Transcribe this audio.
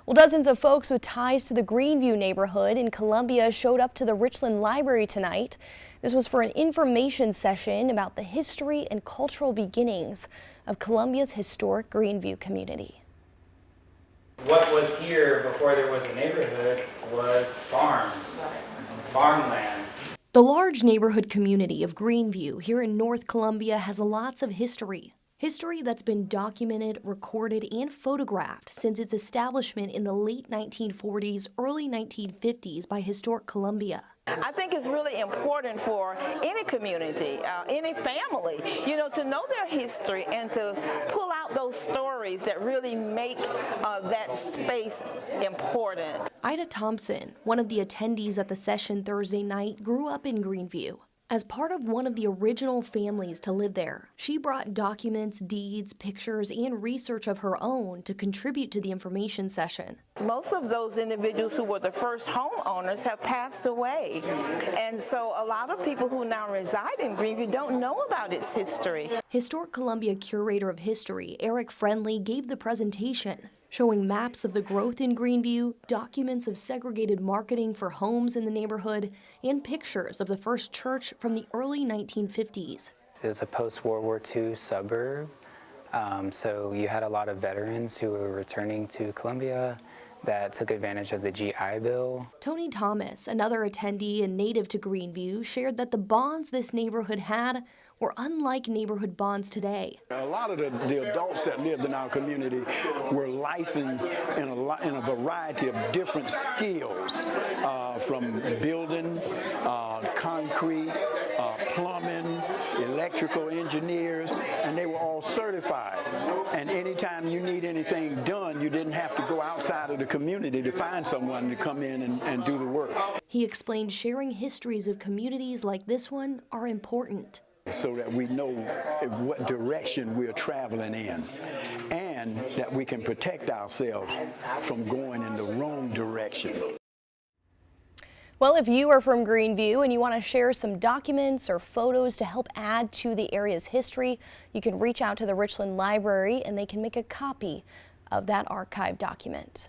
Well, dozens of folks with ties to the Greenview neighborhood in Columbia showed up to the Richland Library tonight. This was for an information session about the history and cultural beginnings of Columbia's historic Greenview community. What was here before there was a neighborhood was farms, farmland. The large neighborhood community of Greenview here in North Columbia has lots of history. History that's been documented, recorded, and photographed since its establishment in the late 1940s, early 1950s by Historic Columbia. I think it's really important for any community, any family, to know their history and to pull out those stories that really make that space important. Ida Thompson, one of the attendees at the session Thursday night, grew up in Greenview. As part of one of the original families to live there, she brought documents, deeds, pictures, and research of her own to contribute to the information session. Most of those individuals who were the first homeowners have passed away. And so a lot of people who now reside in Greenview don't know about its history. Historic Columbia Curator of History, Eric Friendly, gave the presentation, showing maps of the growth in Greenview, documents of segregated marketing for homes in the neighborhood, and pictures of the first church from the early 1950s. It was a post-World War II suburb, so you had a lot of veterans who were returning to Columbia that took advantage of the GI Bill. Tony Thomas, another attendee and native to Greenview, shared that the bonds this neighborhood had were unlike neighborhood bonds today. A lot of the adults that lived in our community were licensed in a variety of different skills, from building, concrete, plumbing, electrical engineers, and they were all certified. And anytime you need anything done, you didn't have to go outside of the community to find someone to come in and do the work. He explained sharing histories of communities like this one are important, so that we know what direction we're traveling in and that we can protect ourselves from going in the wrong direction. Well, if you are from Greenview and you want to share some documents or photos to help add to the area's history, you can reach out to the Richland Library and they can make a copy of that archived document.